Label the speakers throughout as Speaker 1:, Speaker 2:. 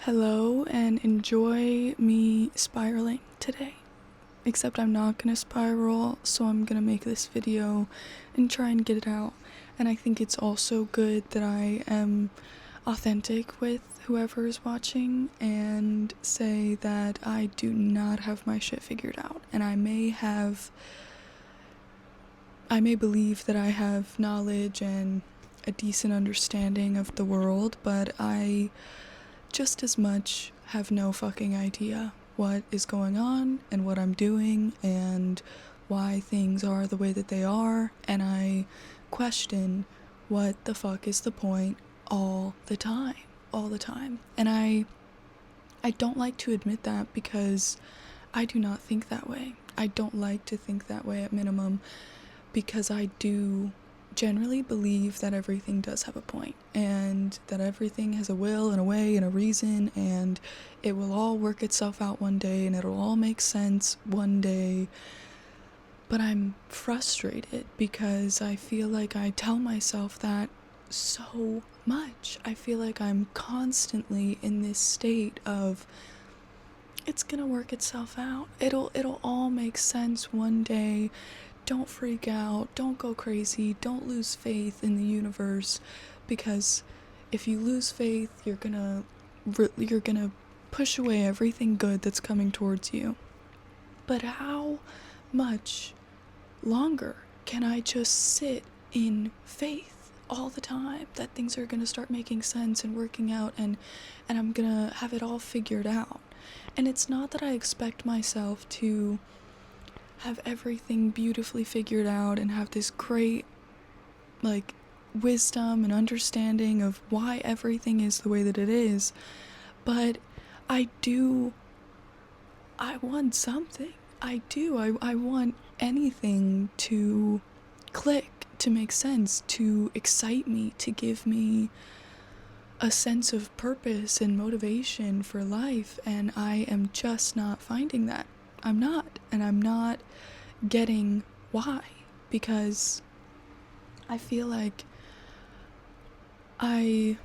Speaker 1: Hello and enjoy me spiraling today. Except I'm not gonna spiral, so I'm gonna make this video and try and get it out. And I think it's also good that I am authentic with whoever is watching and say that I do not have my shit figured out. And I may believe that I have knowledge and a decent understanding of the world, but I just as much have no fucking idea what is going on and what I'm doing and why things are the way that they are, and I question what the fuck is the point all the time. And I don't like to admit that because I do not think that way. I don't like to think that way at minimum, because I do generally believe that everything does have a point and that everything has a will and a way and a reason, and it will all work itself out one day and it'll all make sense one day. But I'm frustrated because I feel like I tell myself that so much. I feel like I'm constantly in this state of it's gonna work itself out. It'll all make sense one day. Don't freak out, don't go crazy, don't lose faith in the universe, because if you lose faith, you're gonna push away everything good that's coming towards you. But how much longer can I just sit in faith all the time that things are gonna start making sense and working out, and I'm gonna have it all figured out? And it's not that I expect myself to have everything beautifully figured out and have this great, wisdom and understanding of why everything is the way that it is. But I want something. I want anything to click, to make sense, to excite me, to give me a sense of purpose and motivation for life, and I am just not finding that. I'm not getting why, because I feel like I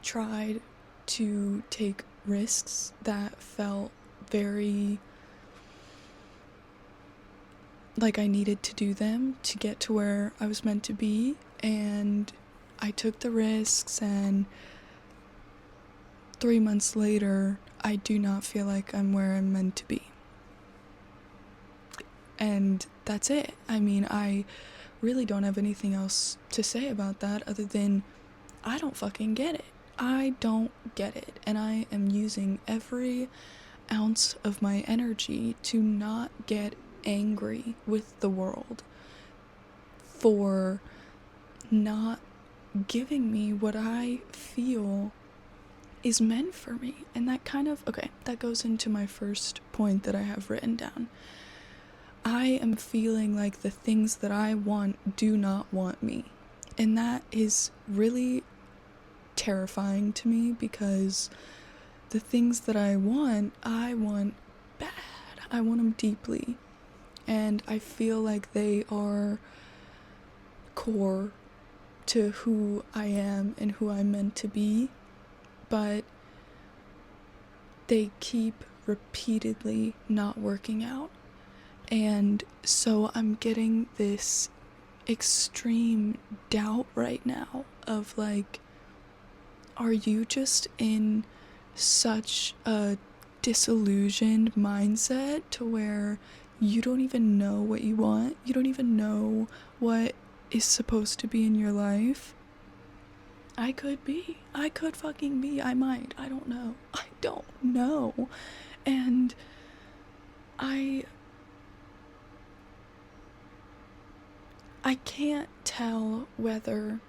Speaker 1: tried to take risks that felt very like I needed to do them to get to where I was meant to be, and I took the risks, and 3 months later I do not feel like I'm where I'm meant to be. And that's it. I mean, I really don't have anything else to say about that other than I don't fucking get it. I don't get it. And I am using every ounce of my energy to not get angry with the world for not giving me what I feel is meant for me. And that that goes into my first point that I have written down. I am feeling like the things that I want do not want me. And that is really terrifying to me, because the things that I want bad. I want them deeply. And I feel like they are core to who I am and who I'm meant to be. But they keep repeatedly not working out. And so I'm getting this extreme doubt right now of are you just in such a disillusioned mindset to where you don't even know what you want? You don't even know what is supposed to be in your life? I could fucking be. I might. I don't know. And I can't tell whether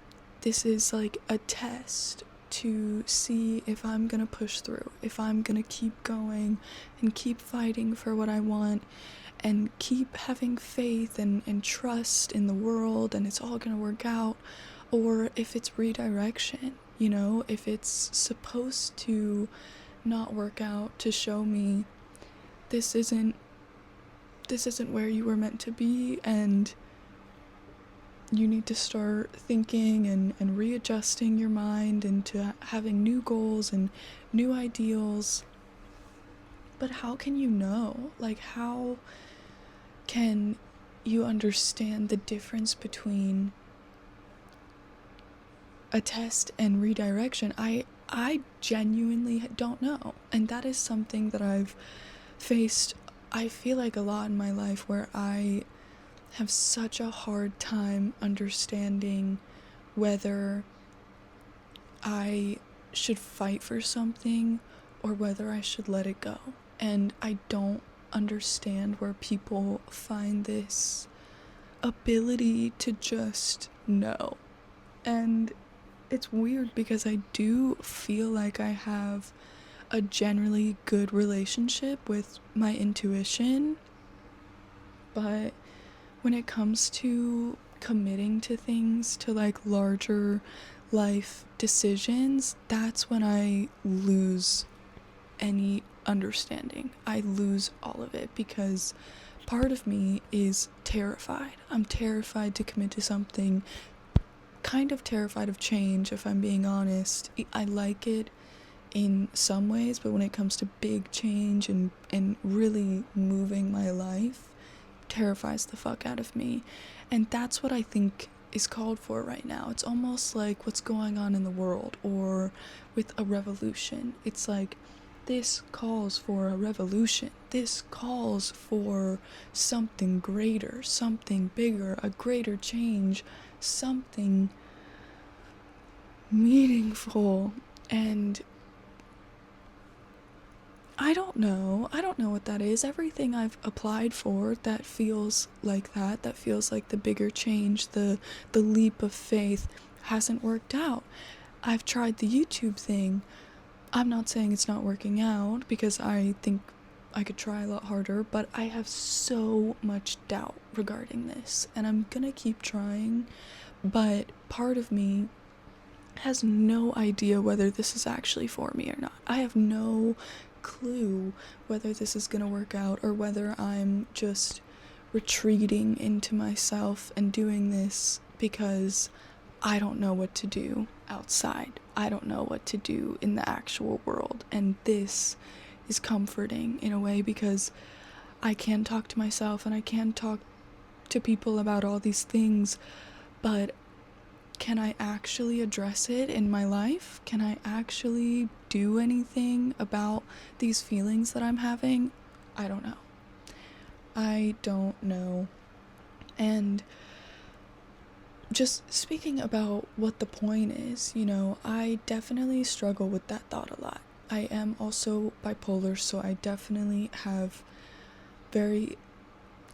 Speaker 1: this is like a test to see if I'm gonna push through, if I'm gonna keep going and keep fighting for what I want and keep having faith and trust in the world and it's all gonna work out, or if it's redirection, if it's supposed to not work out to show me this isn't where you were meant to be, and you need to start thinking and readjusting your mind into having new goals and new ideals. But how can you know? Like, how can you understand the difference between a test and redirection? I genuinely don't know. And that is something that I've faced, I feel like, a lot in my life, where I have such a hard time understanding whether I should fight for something or whether I should let it go. And I don't understand where people find this ability to just know. And it's weird because I do feel like I have a generally good relationship with my intuition, but when it comes to committing to things, to like larger life decisions, that's when I lose any understanding. I lose all of it because part of me is terrified. I'm terrified to commit to something, kind of terrified of change, if I'm being honest. I like it in some ways, but when it comes to big change and really moving my life, terrifies the fuck out of me. And that's what I think is called for right now. It's almost like what's going on in the world, or with a revolution. It's like, this calls for a revolution. This calls for something greater, something bigger, a greater change, something meaningful. And I don't know what that is. Everything I've applied for that feels like that feels like the bigger change, the leap of faith, hasn't worked out. I've tried the YouTube thing. I'm not saying it's not working out, because I think I could try a lot harder, but I have so much doubt regarding this, and I'm gonna keep trying, but part of me has no idea whether this is actually for me or not. I have no clue whether this is gonna work out, or whether I'm just retreating into myself and doing this because I don't know what to do outside. I don't know what to do in the actual world. And this is comforting in a way, because I can talk to myself and I can talk to people about all these things, but can I actually address it in my life? Can I actually do anything about these feelings that I'm having? I don't know. I don't know. And just speaking about what the point is, I definitely struggle with that thought a lot. I am also bipolar, so I definitely have very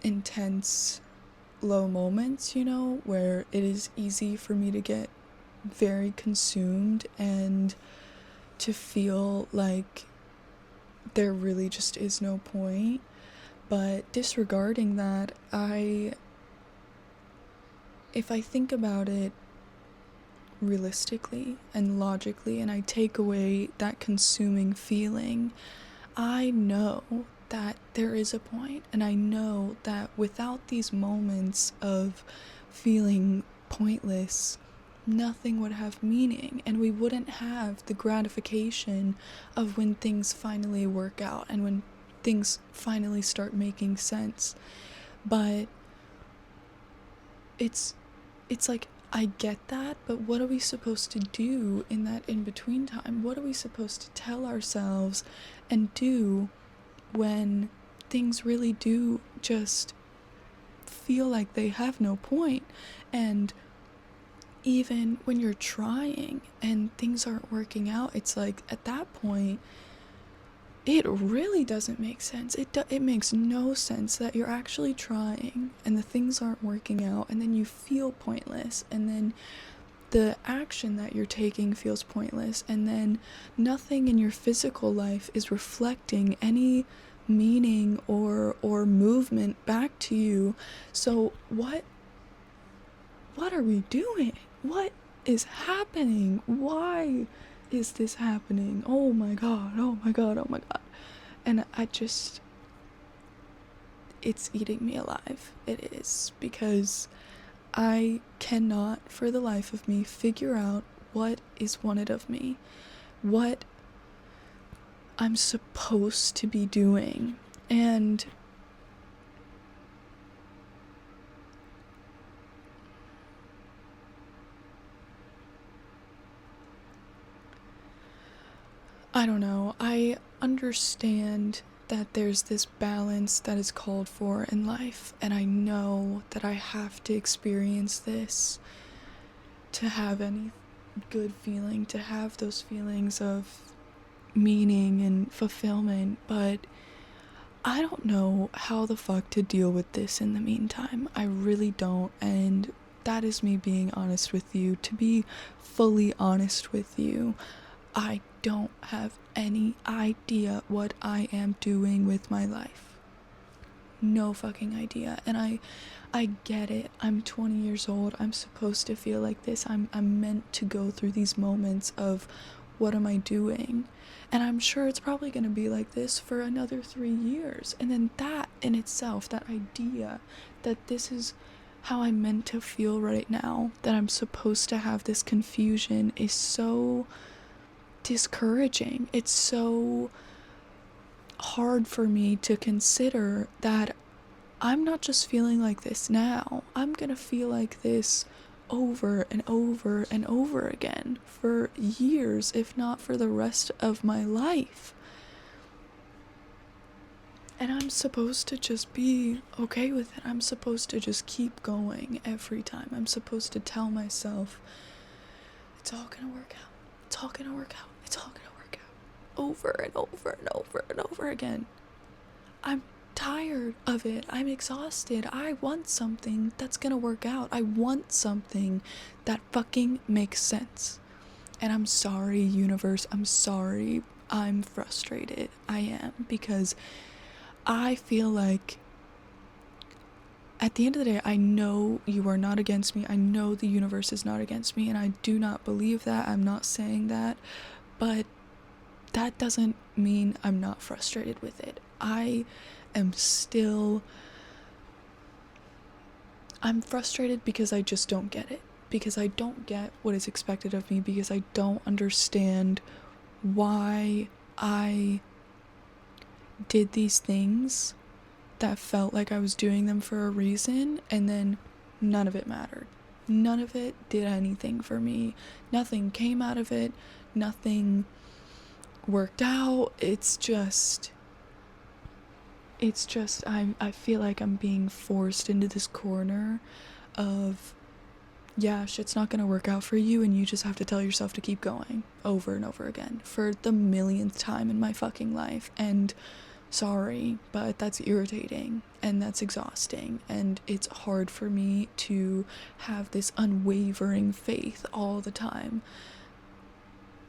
Speaker 1: intense low moments, where it is easy for me to get very consumed and to feel like there really just is no point. But disregarding that, if I think about it realistically and logically, and I take away that consuming feeling, I know that there is a point, and I know that without these moments of feeling pointless, nothing would have meaning, and we wouldn't have the gratification of when things finally work out and when things finally start making sense. But it's like, I get that, but what are we supposed to do in that in-between time? What are we supposed to tell ourselves and do when things really do just feel like they have no point? And even when you're trying and things aren't working out, it's like, at that point, it really doesn't make sense. It makes no sense that you're actually trying and the things aren't working out, and then you feel pointless, and then the action that you're taking feels pointless, and then nothing in your physical life is reflecting any meaning or movement back to you. So what are we doing? What is happening? Why is this happening? Oh my god. And it's eating me alive. It is, because I cannot for the life of me figure out what is wanted of me, what I'm supposed to be doing. And I don't know, I understand that there's this balance that is called for in life, and I know that I have to experience this to have any good feeling, to have those feelings of meaning and fulfillment, but I don't know how the fuck to deal with this in the meantime. I really don't, and that is me being honest with you. To be fully honest with you, I don't have any idea what I am doing with my life. No fucking idea. And I get it. I'm 20 years old. I'm supposed to feel like this. I'm meant to go through these moments of what am I doing? And I'm sure it's probably going to be like this for another 3 years. And then that in itself, that idea that this is how I'm meant to feel right now, that I'm supposed to have this confusion, is so discouraging. It's so hard for me to consider that I'm not just feeling like this now. I'm gonna feel like this over and over and over again for years, if not for the rest of my life. And I'm supposed to just be okay with it. I'm supposed to just keep going every time. I'm supposed to tell myself, it's all gonna work out. It's all gonna work out. It's all gonna work out. Over and over and over and over again. I'm tired of it. I'm exhausted. I want something that's gonna work out. I want something that fucking makes sense. And I'm sorry, universe. I'm sorry. I'm frustrated. I am, because I feel like at the end of the day, I know you are not against me. I know the universe is not against me, and I do not believe that. I'm not saying that, but that doesn't mean I'm not frustrated with it. I'm frustrated because I just don't get it. Because I don't get what is expected of me, because I don't understand why I did these things that felt like I was doing them for a reason, and then none of it mattered. None of it did anything for me. Nothing came out of it. Nothing worked out. It's just I feel like I'm being forced into this corner of, yeah, shit's not gonna work out for you, and you just have to tell yourself to keep going over and over again for the millionth time in my fucking life. And sorry, but that's irritating and that's exhausting, and it's hard for me to have this unwavering faith all the time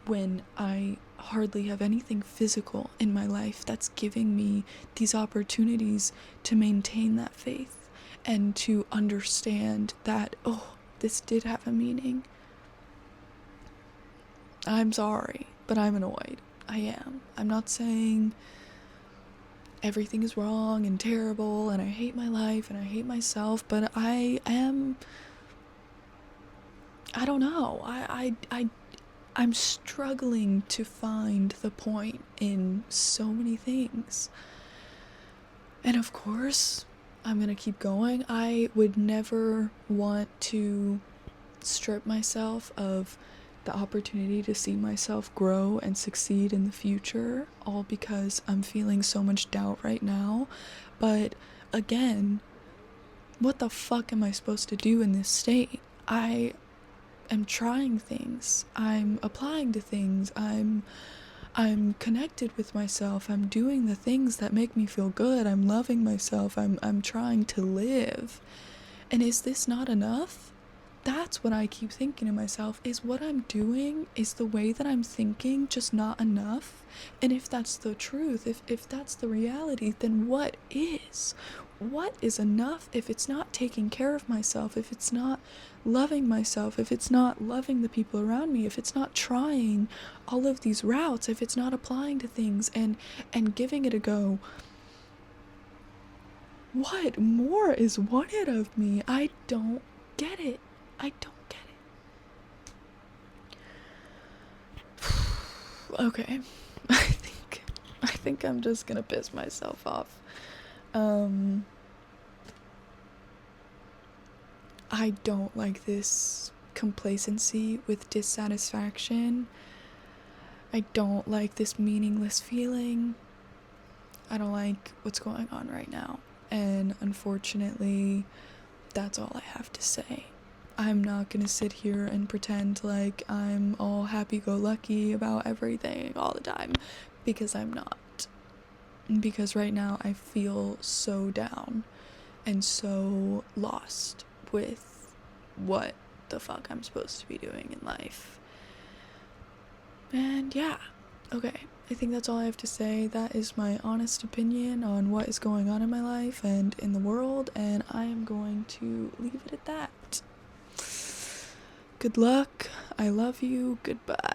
Speaker 1: when I hardly have anything physical in my life that's giving me these opportunities to maintain that faith and to understand that, oh, this did have a meaning. I'm sorry, but I'm annoyed. I am. I'm not saying everything is wrong and terrible and I hate my life and I hate myself, but I don't know. I'm struggling to find the point in so many things. And of course, I'm gonna keep going. I would never want to strip myself of the opportunity to see myself grow and succeed in the future, all because I'm feeling so much doubt right now. But again, what the fuck am I supposed to do in this state? I am trying things. I'm applying to things. I'm connected with myself. I'm doing the things that make me feel good. I'm loving myself. I'm trying to live. And is this not enough? That's what I keep thinking to myself. Is what I'm doing, is the way that I'm thinking just not enough? And if that's the truth, if that's the reality, then what is? What is enough if it's not taking care of myself, if it's not loving myself, if it's not loving the people around me, if it's not trying all of these routes, if it's not applying to things and giving it a go? What more is wanted of me? I don't get it. I don't get it. Okay. I think I'm just gonna piss myself off. I don't like this complacency with dissatisfaction. I don't like this meaningless feeling. I don't like what's going on right now. And unfortunately, that's all I have to say. I'm not gonna sit here and pretend like I'm all happy-go-lucky about everything all the time, because I'm not. Because right now I feel so down and so lost with what the fuck I'm supposed to be doing in life. And yeah, okay, I think that's all I have to say. That is my honest opinion on what is going on in my life and in the world, and I am going to leave it at that. Good luck, I love you, goodbye.